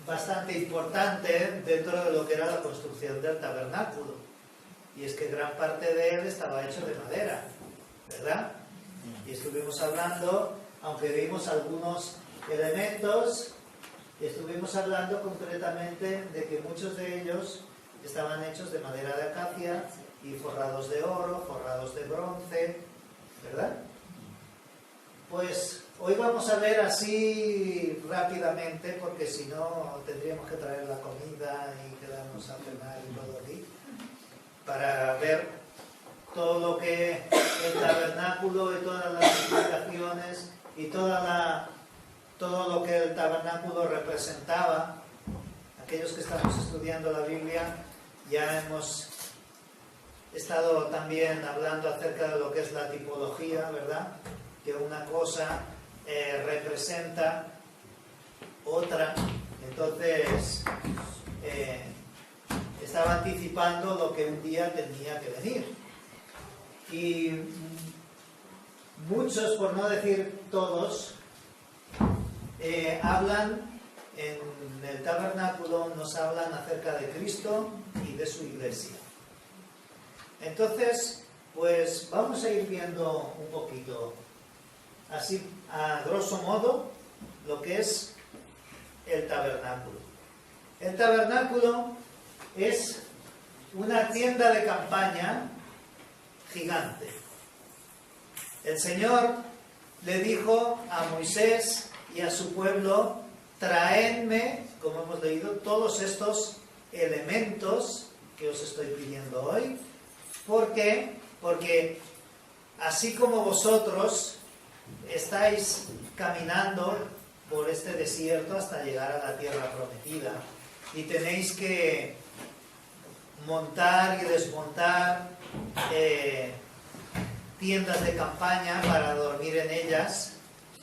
bastante importante dentro de lo que era la construcción del tabernáculo. Y es que gran parte de él estaba hecho de madera, ¿verdad? Y estuvimos hablando, aunque vimos algunos elementos, estuvimos hablando concretamente de que muchos de ellos estaban hechos de madera de acacia y forrados de oro, forrados de bronce, ¿verdad? Pues hoy vamos a ver así rápidamente, porque si no tendríamos que traer la comida y quedarnos a cenar y todo aquí, para ver todo lo que el tabernáculo y todas las implicaciones y todo lo que el tabernáculo representaba. Aquellos que estamos estudiando la Biblia ya hemos estado también hablando acerca de lo que es la tipología, ¿verdad? Que una cosa representa otra. Entonces estaba anticipando lo que un día tenía que venir. Y muchos, por no decir todos, hablan en el tabernáculo, nos hablan acerca de Cristo y de su iglesia. Entonces, pues vamos a ir viendo un poquito, así a grosso modo, lo que es el tabernáculo. El tabernáculo es una tienda de campaña gigante. El Señor le dijo a Moisés y a su pueblo: traedme, como hemos leído, todos estos elementos que os estoy pidiendo hoy. ¿Por qué? Porque así como vosotros estáis caminando por este desierto hasta llegar a la tierra prometida y tenéis que montar y desmontar tiendas de campaña para dormir en ellas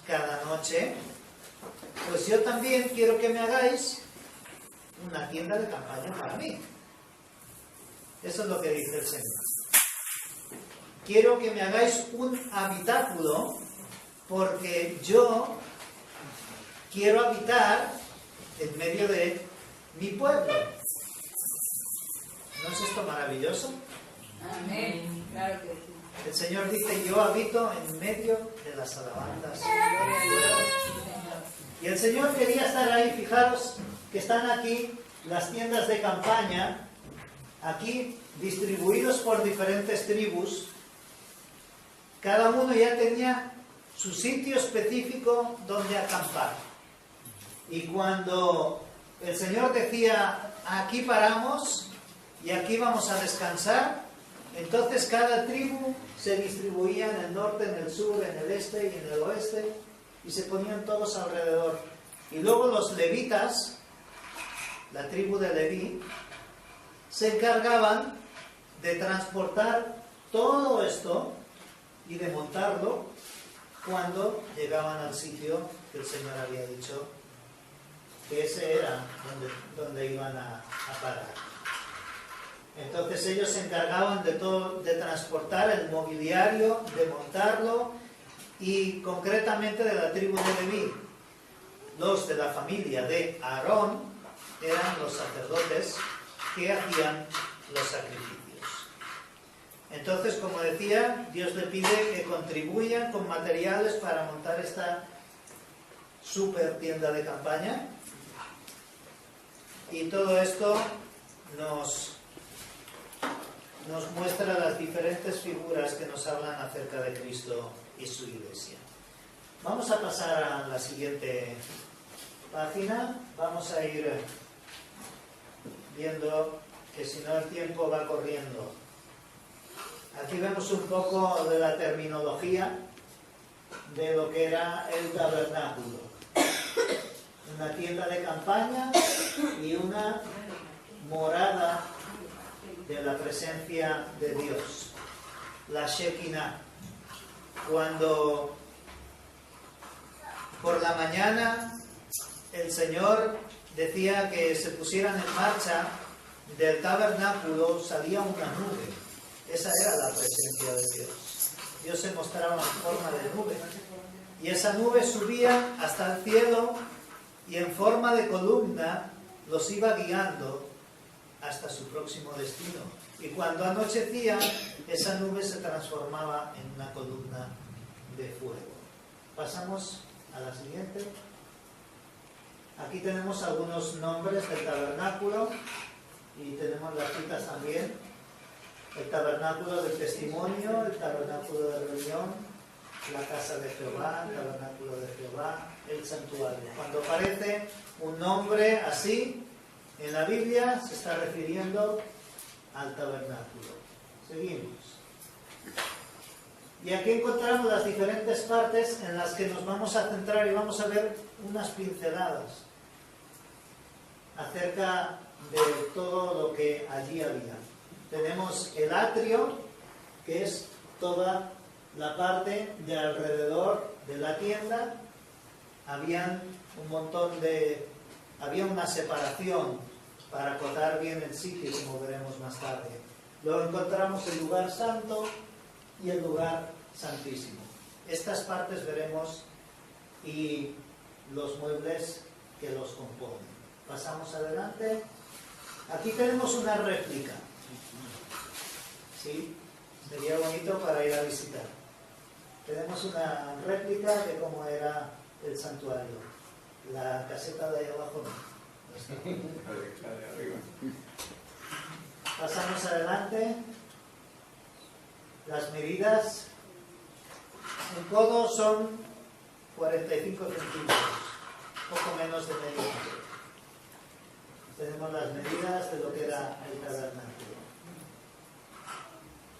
cada noche, pues yo también quiero que me hagáis una tienda de campaña para mí. Eso es lo que dice el Señor. Quiero que me hagáis un habitáculo, porque yo quiero habitar en medio de mi pueblo. ¿No es esto maravilloso? Amén. Claro que sí. El Señor dice: yo habito en medio de las alabanzas. Y el Señor quería estar ahí. Fijaros que están aquí las tiendas de campaña, aquí distribuidos por diferentes tribus. Cada uno ya tenía su sitio específico donde acampar. Y cuando el Señor decía: aquí paramos y aquí vamos a descansar, entonces cada tribu se distribuía en el norte, en el sur, en el este y en el oeste, y se ponían todos alrededor. Y luego los levitas, la tribu de Leví, se encargaban de transportar todo esto y de montarlo cuando llegaban al sitio que el Señor había dicho que ese era donde iban a parar. Entonces ellos se encargaban de todo, de transportar el mobiliario, de montarlo, y concretamente de la tribu de Leví. Los de la familia de Aarón eran los sacerdotes que hacían los sacrificios. Entonces, como decía, Dios le pide que contribuyan con materiales para montar esta super tienda de campaña. Y todo esto nos muestra las diferentes figuras que nos hablan acerca de Cristo y su iglesia. Vamos a pasar a la siguiente página. Vamos a ir viendo que si no el tiempo va corriendo. Aquí vemos un poco de la terminología de lo que era el tabernáculo. Una tienda de campaña y una morada de la presencia de Dios, la Shekinah. Cuando por la mañana el Señor decía que se pusieran en marcha, del tabernáculo salía una nube. Esa era la presencia de Dios. Dios se mostraba en forma de nube. Y esa nube subía hasta el cielo y en forma de columna los iba guiando hasta su próximo destino. Y cuando anochecía, esa nube se transformaba en una columna de fuego. Pasamos a la siguiente. Aquí tenemos algunos nombres del tabernáculo y tenemos las citas también. El tabernáculo del testimonio, el tabernáculo de reunión, la casa de Jehová, el tabernáculo de Jehová, el santuario. Cuando aparece un nombre así en la Biblia, se está refiriendo al tabernáculo. Seguimos. Y aquí encontramos las diferentes partes en las que nos vamos a centrar y vamos a ver unas pinceladas acerca de todo lo que allí había. Tenemos el atrio, que es toda la parte de alrededor de la tienda. Había una separación para acotar bien el sitio, como veremos más tarde. Luego encontramos el lugar santo y el lugar santísimo. Estas partes veremos y los muebles que los componen. Pasamos adelante. Aquí tenemos una réplica. ¿Sí? Sería bonito para ir a visitar. Tenemos una réplica de cómo era el santuario. La caseta de ahí abajo no. Pasamos adelante. Las medidas en codo son 45 centímetros, poco menos de medio metro. Tenemos las medidas de lo que era el tabernáculo.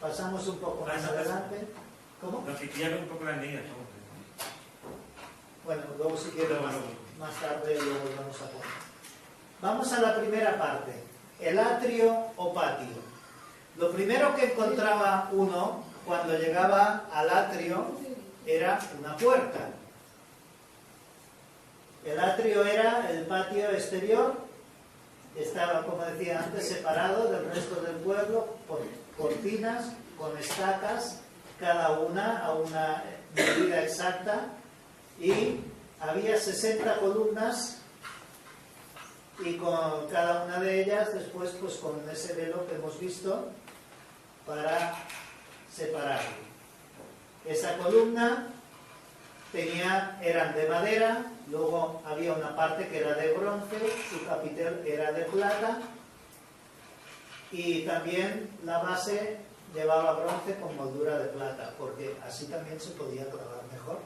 Pasamos un poco más adelante. ¿Cómo? Nos quitaron un poco las medidas. Bueno, luego si quiero más tarde lo volvemos a poner. Vamos a la primera parte, el atrio o patio. Lo primero que encontraba uno cuando llegaba al atrio era una puerta. El atrio era el patio exterior, estaba, como decía antes, separado del resto del pueblo por cortinas con estacas, cada una a una medida exacta, y había 60 columnas y con cada una de ellas después pues con ese velo que hemos visto para separarlo. Esa columna eran de madera, luego había una parte que era de bronce, su capitel era de plata y también la base llevaba bronce con moldura de plata, porque así también se podía clavar mejor,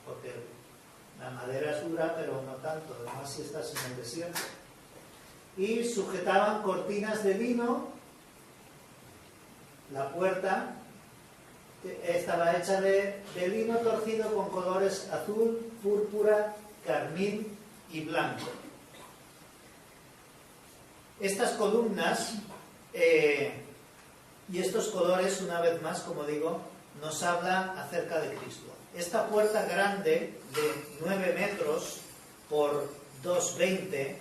porque la madera es dura pero no tanto, además si estás en el desierto. Y sujetaban cortinas de lino. La puerta estaba hecha de lino torcido con colores azul, púrpura, carmín y blanco. Estas columnas y estos colores, una vez más, como digo, nos habla acerca de Cristo. Esta puerta grande de 9 metros por 2,20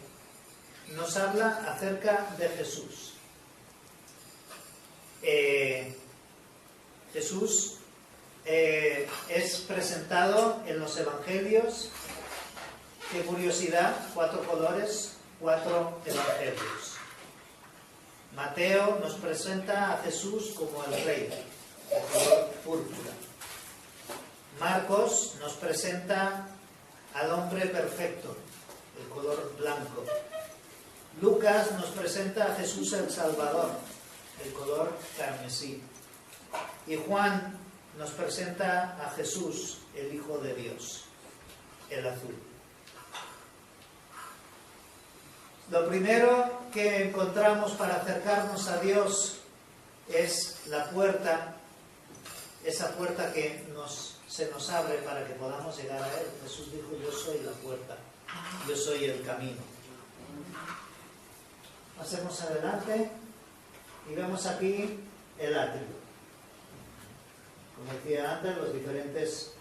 nos habla acerca de Jesús. Jesús es presentado en los evangelios. Qué curiosidad, 4 colores, 4 evangelios. Mateo nos presenta a Jesús como el rey, de color púrpura. Marcos nos presenta al hombre perfecto, el color blanco. Lucas nos presenta a Jesús el Salvador, el color carmesí. Y Juan nos presenta a Jesús, el Hijo de Dios, el azul. Lo primero que encontramos para acercarnos a Dios es la puerta, esa puerta que se nos abre para que podamos llegar a Él. Jesús dijo: yo soy la puerta, yo soy el camino. Pasemos adelante y vemos aquí el atrio. Como decía antes, los diferentes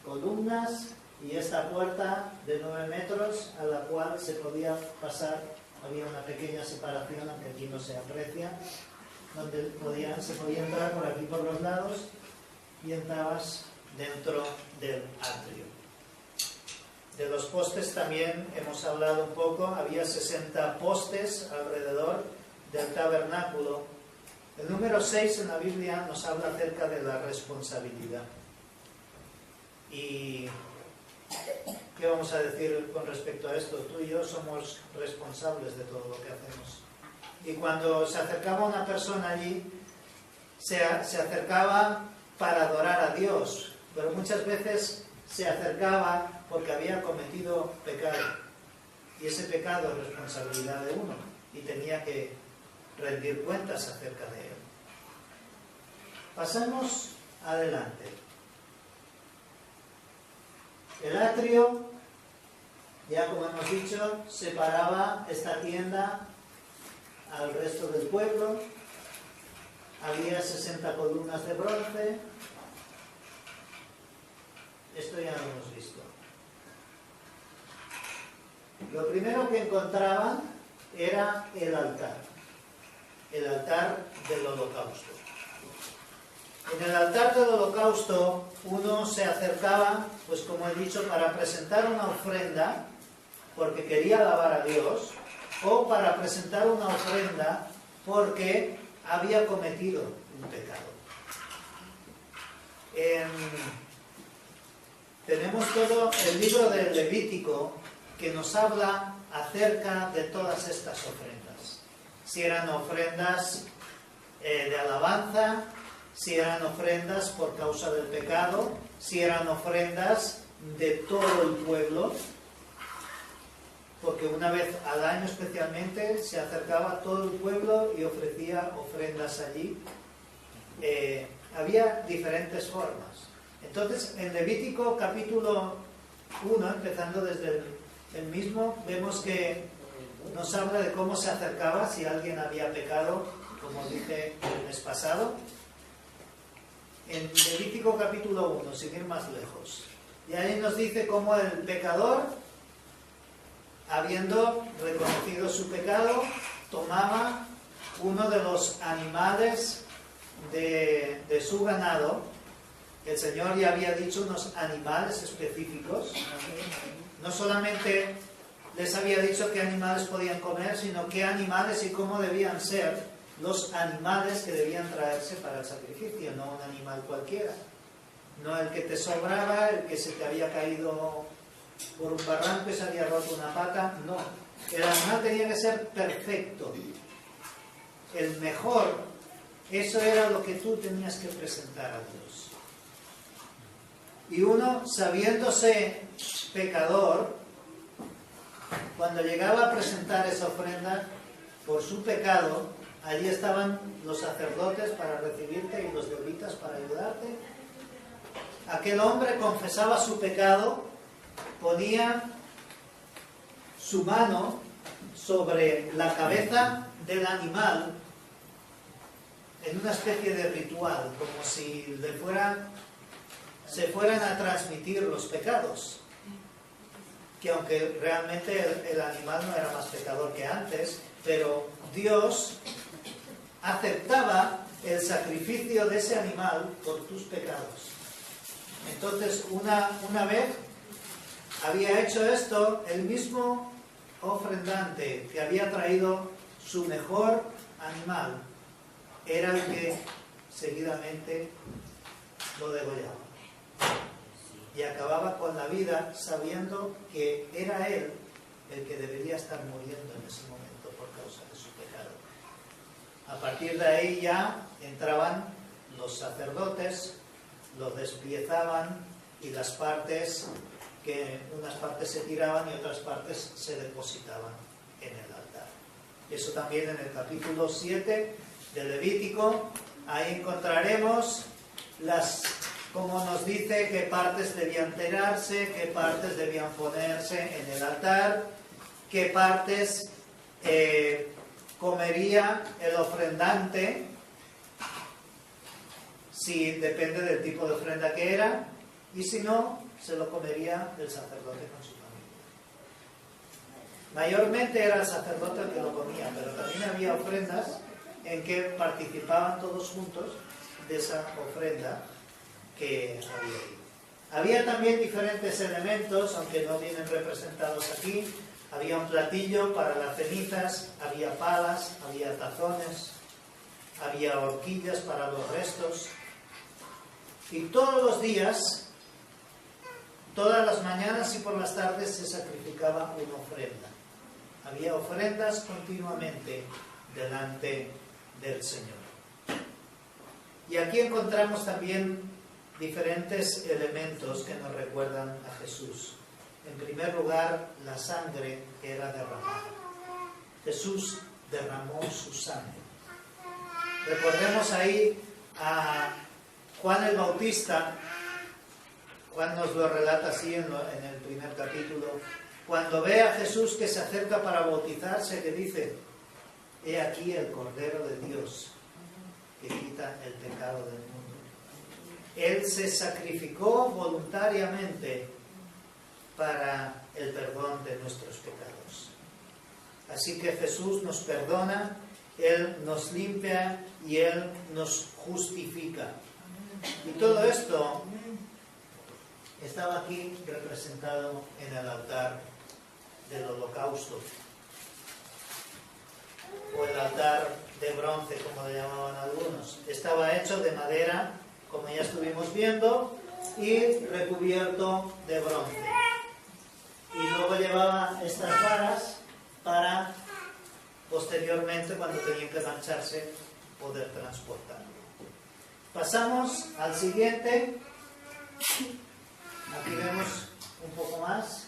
columnas y esta puerta de 9 metros a la cual se podía pasar. Había una pequeña separación, aunque aquí no se aprecia, donde se podía entrar por aquí por los lados y entrabas dentro del atrio. De los postes también hemos hablado un poco. Había 60 postes alrededor del tabernáculo. El número 6 en la Biblia nos habla acerca de la responsabilidad. ¿Y qué vamos a decir con respecto a esto? Tú y yo somos responsables de todo lo que hacemos. Y cuando se acercaba una persona allí, se acercaba para adorar a Dios, pero muchas veces se acercaba porque había cometido pecado. Y ese pecado es responsabilidad de uno y tenía que rendir cuentas acerca de él. Pasamos adelante. El atrio, ya como hemos dicho, separaba esta tienda al resto del pueblo. Había 60 columnas de bronce. Esto ya lo hemos visto. Lo primero que encontraban era el altar del holocausto. En el altar del holocausto uno se acercaba, pues como he dicho, para presentar una ofrenda, porque quería alabar a Dios, o para presentar una ofrenda porque había cometido un pecado. Tenemos todo el libro del Levítico que nos habla acerca de todas estas ofrendas. Si eran ofrendas de alabanza, si eran ofrendas por causa del pecado, si eran ofrendas de todo el pueblo, porque una vez al año especialmente se acercaba todo el pueblo y ofrecía ofrendas allí. Había diferentes formas. Entonces, en Levítico capítulo 1, empezando desde el mismo, vemos que nos habla de cómo se acercaba si alguien había pecado, como dije el mes pasado. En Levítico capítulo 1, sin ir más lejos. Y ahí nos dice cómo el pecador, habiendo reconocido su pecado, tomaba uno de los animales de su ganado. El Señor ya había dicho unos animales específicos. No solamente les había dicho qué animales podían comer, sino qué animales y cómo debían ser los animales que debían traerse para el sacrificio, no un animal cualquiera. No el que te sobraba, el que se te había caído por un barranco y se había roto una pata, no. El animal tenía que ser perfecto, el mejor. Eso era lo que tú tenías que presentar a Dios. Y uno, sabiéndose pecador, cuando llegaba a presentar esa ofrenda por su pecado, allí estaban los sacerdotes para recibirte y los levitas para ayudarte. Aquel hombre confesaba su pecado, ponía su mano sobre la cabeza del animal en una especie de ritual, como si se fueran a transmitir los pecados. Que aunque realmente el animal no era más pecador que antes, pero Dios aceptaba el sacrificio de ese animal por tus pecados. Entonces, una vez había hecho esto, el mismo ofrendante que había traído su mejor animal era el que seguidamente lo degollaba. Y acababa con la vida sabiendo que era él el que debería estar muriendo en ese momento por causa de su pecado. A partir de ahí ya entraban los sacerdotes, los despiezaban y las partes, que unas partes se tiraban y otras partes se depositaban en el altar. Eso también en el capítulo 7 de Levítico, ahí encontraremos como nos dice qué partes debían tirarse, qué partes debían ponerse en el altar, qué partes comería el ofrendante, si depende del tipo de ofrenda que era, y si no, se lo comería el sacerdote con su familia. Mayormente era el sacerdote el que lo comía, pero también había ofrendas en que participaban todos juntos de esa ofrenda que había ido. Había también diferentes elementos, aunque no vienen representados aquí. Había un platillo para las cenizas, había palas, había tazones, había horquillas para los restos. Y todos los días, todas las mañanas y por las tardes se sacrificaba una ofrenda. Había ofrendas continuamente delante del Señor. Y aquí encontramos también diferentes elementos que nos recuerdan a Jesús. En primer lugar, la sangre que era derramada. Jesús derramó su sangre. Recordemos ahí a Juan el Bautista. Juan nos lo relata así en el primer capítulo. Cuando ve a Jesús que se acerca para bautizarse, le dice: he aquí el Cordero de Dios que quita el pecado del mundo. Él se sacrificó voluntariamente para el perdón de nuestros pecados. Así que Jesús nos perdona, Él nos limpia y Él nos justifica. Y todo esto estaba aquí representado en el altar del holocausto, o el altar de bronce, como le llamaban algunos. Estaba hecho de madera, como ya estuvimos viendo, y recubierto de bronce. Y luego llevaba estas varas para posteriormente, cuando tenían que mancharse, poder transportarlo. Pasamos al siguiente. Aquí vemos un poco más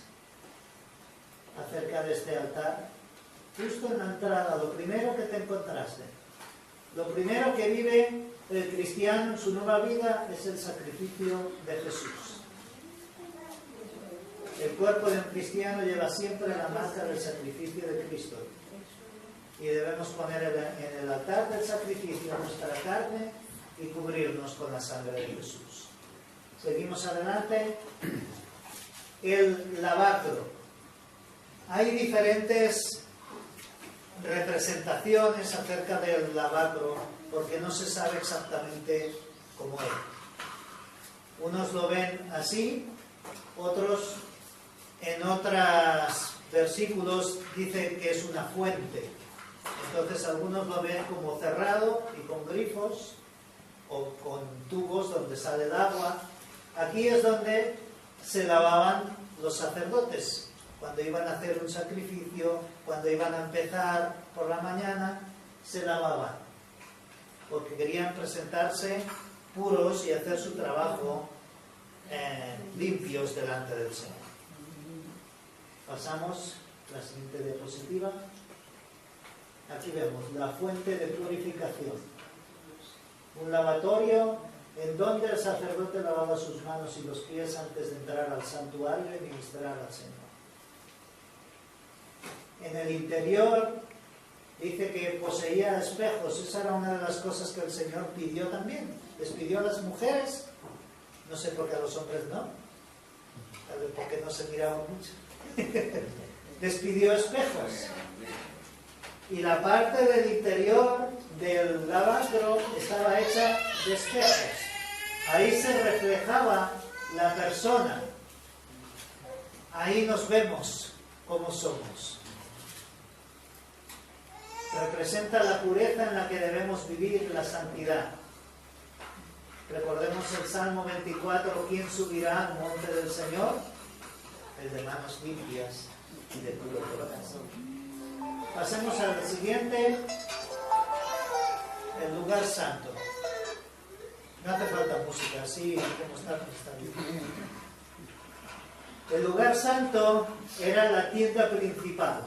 acerca de este altar. Justo en la entrada, lo primero que te encontraste, lo primero que vive el cristiano en su nueva vida es el sacrificio de Jesús. El cuerpo de un cristiano lleva siempre la marca del sacrificio de Cristo. Y debemos poner en el altar del sacrificio nuestra carne y cubrirnos con la sangre de Jesús. Seguimos adelante. El lavacro. Hay diferentes representaciones acerca del lavacro porque no se sabe exactamente cómo es. Unos lo ven así, otros en otros versículos dicen que es una fuente. Entonces algunos lo ven como cerrado y con grifos o con tubos donde sale el agua. Aquí es donde se lavaban los sacerdotes. Cuando iban a hacer un sacrificio, cuando iban a empezar por la mañana, se lavaban, porque querían presentarse puros y hacer su trabajo limpios delante del Señor. Pasamos a la siguiente diapositiva. Aquí vemos la fuente de purificación. Un lavatorio en donde el sacerdote lavaba sus manos y los pies antes de entrar al santuario y ministrar al Señor. En el interior dice que poseía espejos. Esa era una de las cosas que el Señor pidió también. Les pidió a las mujeres, no sé por qué a los hombres no, tal vez porque no se miraban mucho. Les pidió espejos. Y la parte del interior del lavacro estaba hecha de espejos. Ahí se reflejaba la persona. Ahí nos vemos cómo somos. Representa la pureza en la que debemos vivir, la santidad. Recordemos el Salmo 24, ¿quién subirá al monte del Señor? El de manos limpias y de puro corazón. Pasemos al siguiente, el lugar santo. No hace falta música, así como está bien. El lugar santo era la tienda principal.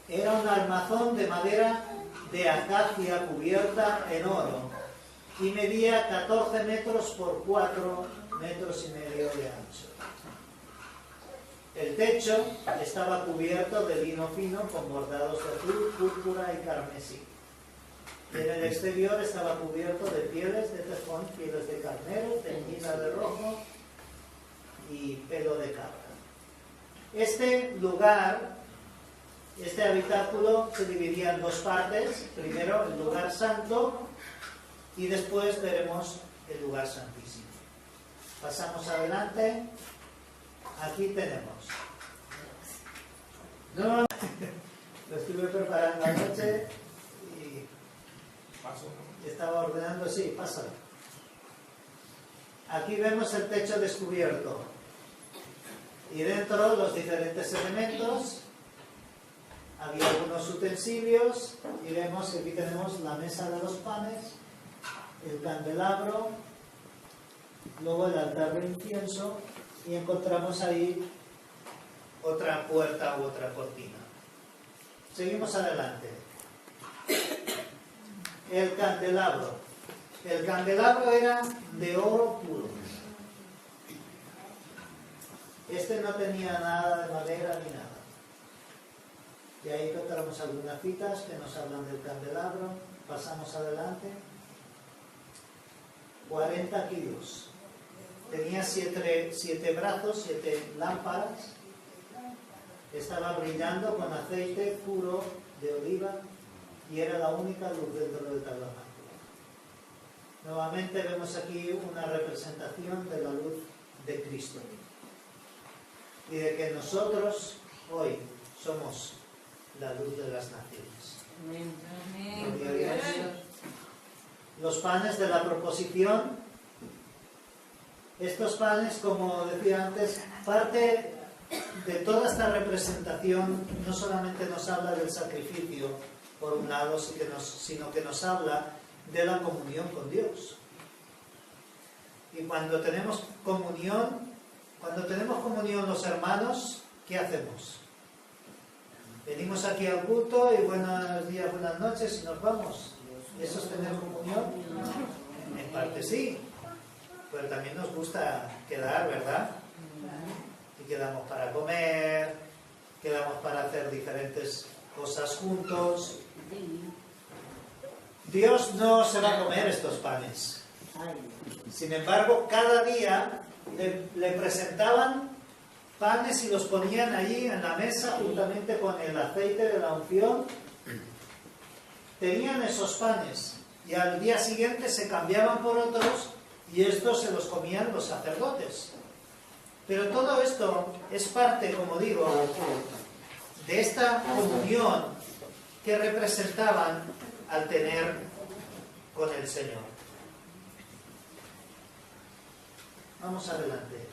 Era un armazón de madera de acacia cubierta en oro y medía 14 metros por 4 metros y medio de ancho. El techo estaba cubierto de lino fino con bordados de azul, púrpura y carmesí. En el exterior estaba cubierto de pieles de tejón, pieles de carnero, teñida de rojo y pelo de cabra. Este lugar, este habitáculo se dividía en dos partes. Primero el lugar santo y después veremos el lugar santísimo. Pasamos adelante. Aquí tenemos. No, lo estuve preparando anoche y estaba ordenando, sí, pásalo. Aquí vemos el techo descubierto y dentro los diferentes elementos. Había algunos utensilios y vemos que aquí tenemos la mesa de los panes, el candelabro, luego el altar de incienso y encontramos ahí otra puerta u otra cortina. Seguimos adelante. El candelabro. El candelabro era de oro puro. Este no tenía nada de madera ni nada. Y ahí encontramos algunas citas que nos hablan del candelabro. Pasamos adelante. 40 kilos. Tenía 7 brazos, 7 lámparas. Estaba brillando con aceite puro de oliva y era la única luz dentro del tabernáculo. Nuevamente vemos aquí una representación de la luz de Cristo y de que nosotros hoy somos la luz de las naciones. Amén. Gloria a Dios. Los panes de la proposición. Estos panes, como decía antes, parte de toda esta representación no solamente nos habla del sacrificio, por un lado, sino que nos habla de la comunión con Dios. Y cuando tenemos comunión los hermanos, ¿qué hacemos? Venimos aquí al culto y buenos días, buenas noches y nos vamos. ¿Eso es tener comunión? En parte sí, pero también nos gusta quedar, ¿verdad? Y quedamos para comer, quedamos para hacer diferentes cosas juntos. Dios no se va a comer estos panes. Sin embargo, cada día le presentaban panes y los ponían allí en la mesa juntamente con el aceite de la unción. Tenían esos panes y al día siguiente se cambiaban por otros y estos se los comían los sacerdotes. Pero todo esto es parte, como digo, de esta comunión que representaban al tener con el Señor. Vamos adelante.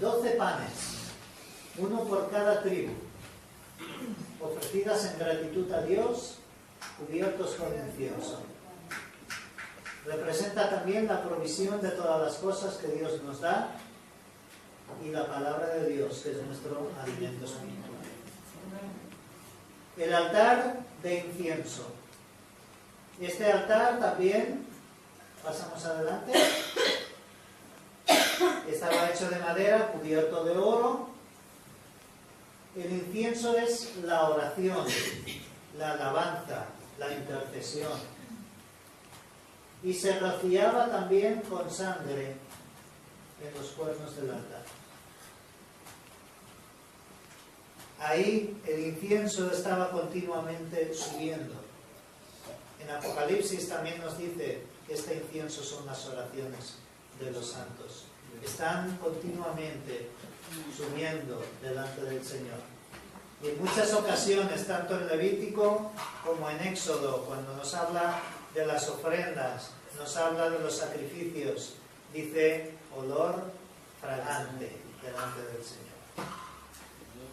12 panes, uno por cada tribu, ofrecidas en gratitud a Dios, cubiertos con incienso. Representa también la provisión de todas las cosas que Dios nos da y la palabra de Dios, que es nuestro alimento espiritual. El altar de incienso. Este altar también, pasamos adelante, estaba hecho de madera, cubierto de oro. El incienso es la oración, la alabanza, la intercesión. Y se rociaba también con sangre en los cuernos del altar. Ahí el incienso estaba continuamente subiendo. En Apocalipsis también nos dice que este incienso son las oraciones de los santos. Están continuamente subiendo delante del Señor. Y en muchas ocasiones, tanto en Levítico como en Éxodo, cuando nos habla de las ofrendas, nos habla de los sacrificios, dice olor fragante delante del Señor.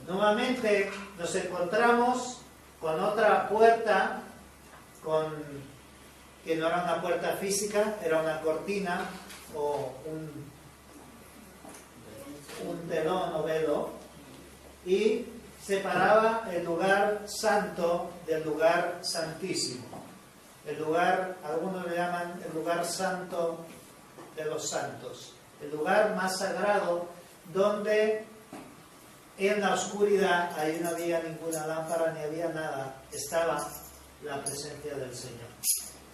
Nuevamente nos encontramos con otra puerta, que no era una puerta física, era una cortina o un telón o velo, y separaba el lugar santo del lugar santísimo. El lugar, algunos le llaman el lugar santo de los santos, el lugar más sagrado donde en la oscuridad, ahí no había ninguna lámpara ni había nada, estaba la presencia del Señor.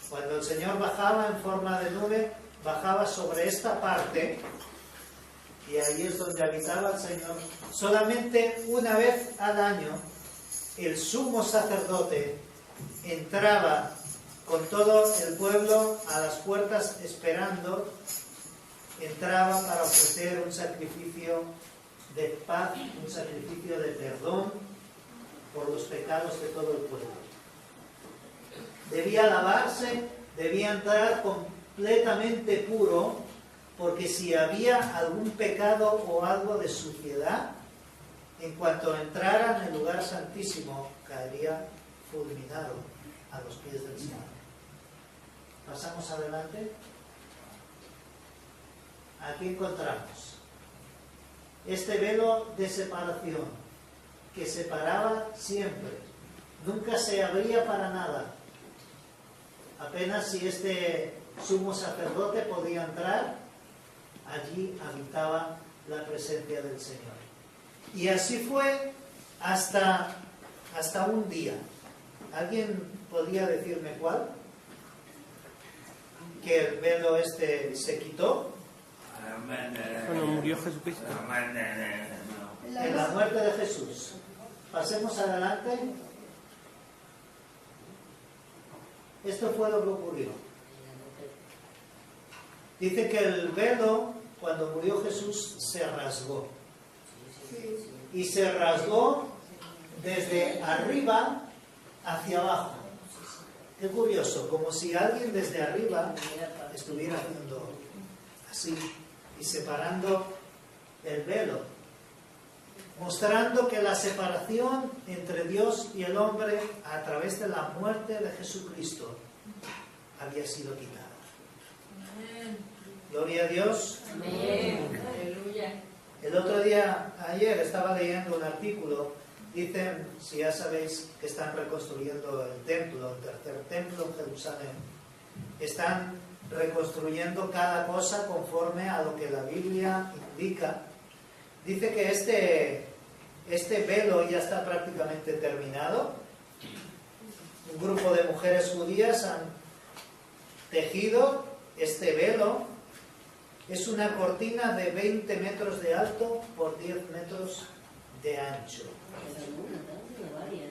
Cuando el Señor bajaba en forma de nube, bajaba sobre esta parte y ahí es donde habitaba el Señor. Solamente una vez al año el sumo sacerdote entraba con todo el pueblo a las puertas esperando, entraba para ofrecer un sacrificio de paz, un sacrificio de perdón por los pecados de todo el pueblo. Debía lavarse, debía entrar completamente puro, porque si había algún pecado o algo de suciedad, en cuanto entrara en el lugar santísimo, caería fulminado a los pies del Señor. Pasamos adelante. Aquí encontramos este velo de separación que separaba siempre, nunca se abría para nada. Apenas si este sumo sacerdote podía entrar, allí habitaba la presencia del Señor. Y así fue hasta un día. ¿Alguien podría decirme cuál? Que el velo este se quitó. Cuando murió Jesucristo. En la muerte de Jesús. Pasemos adelante. Esto fue lo que ocurrió. Dice que el velo, cuando murió Jesús, se rasgó. Y se rasgó desde arriba hacia abajo. Qué curioso, como si alguien desde arriba estuviera haciendo así y separando el velo, mostrando que la separación entre Dios y el hombre a través de la muerte de Jesucristo había sido quitada. Gloria a Dios. Amén. Aleluya. El otro día, ayer, estaba leyendo un artículo. Dicen, si ya sabéis que están reconstruyendo el templo, el tercer templo en Jerusalén. Están reconstruyendo cada cosa conforme a lo que la Biblia indica. Dice que este velo ya está prácticamente terminado. Un grupo de mujeres judías han tejido este velo. Es una cortina de 20 metros de alto por 10 metros de ancho.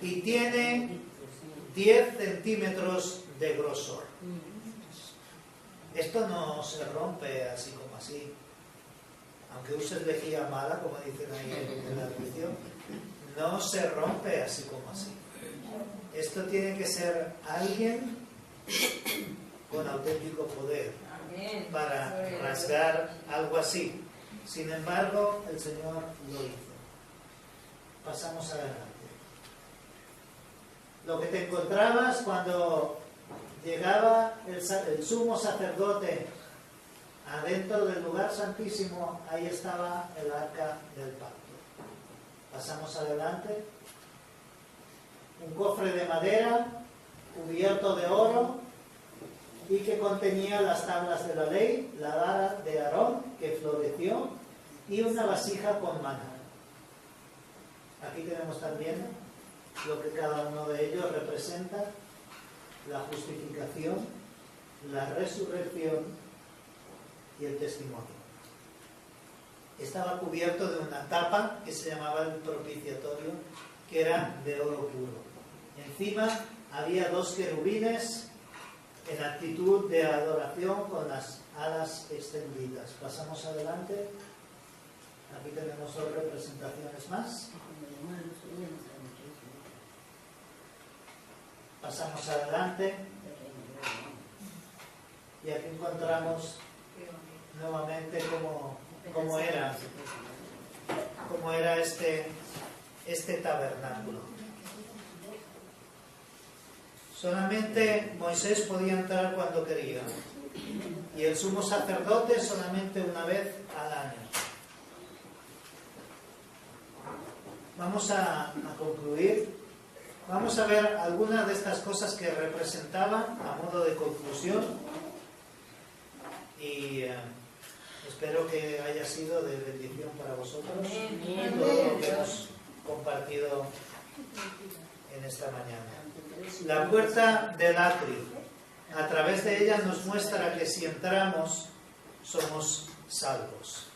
Y tiene 10 centímetros de grosor. Esto no se rompe así como así. Aunque uses lejía mala, como dicen ahí en la edición, no se rompe así como así. Esto tiene que ser alguien con auténtico poder para rasgar algo así. Sin embargo, el Señor lo hizo. Pasamos adelante. Lo que te encontrabas cuando llegaba el sumo sacerdote adentro del lugar santísimo, ahí estaba el arca del pacto. Pasamos adelante. Un cofre de madera cubierto de oro y que contenía las tablas de la ley, la vara de Aarón que floreció y una vasija con maná. Aquí tenemos también lo que cada uno de ellos representa: la justificación, la resurrección y el testimonio. Estaba cubierto de una tapa que se llamaba el propiciatorio, que era de oro puro. Encima había 2 querubines en actitud de adoración con las alas extendidas. Pasamos adelante. Aquí tenemos 2 representaciones más. Pasamos adelante. Y aquí encontramos nuevamente cómo era este tabernáculo. Solamente Moisés podía entrar cuando quería, y el sumo sacerdote solamente una vez al año. Vamos a concluir. Vamos a ver algunas de estas cosas que representaban a modo de conclusión, y espero que haya sido de bendición para vosotros todo lo que hemos compartido en esta mañana. La puerta del atrio, a través de ella nos muestra que si entramos somos salvos.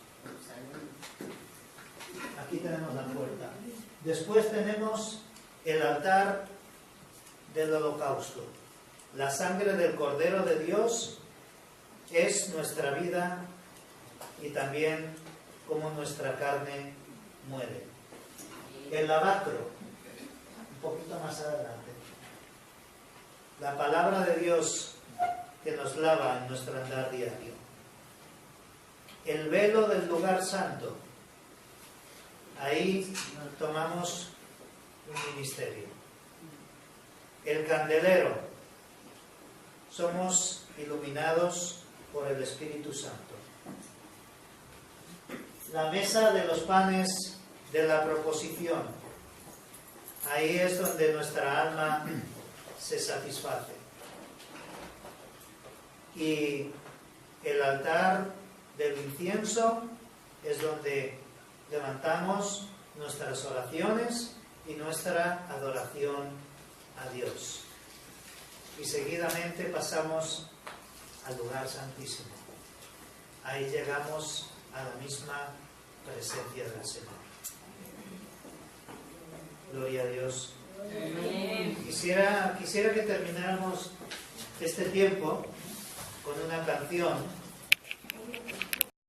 Aquí tenemos la puerta. Después tenemos el altar del holocausto. La sangre del Cordero de Dios es nuestra vida y también como nuestra carne muere. El lavacro, un poquito más adelante. La palabra de Dios que nos lava en nuestro andar diario. El velo del lugar santo. Ahí tomamos un ministerio. El candelero. Somos iluminados por el Espíritu Santo. La mesa de los panes de la proposición. Ahí es donde nuestra alma se satisface. Y el altar del incienso es donde levantamos nuestras oraciones y nuestra adoración a Dios. Y seguidamente pasamos al lugar santísimo. Ahí llegamos a la misma presencia del Señor. Gloria a Dios. Quisiera que termináramos este tiempo con una canción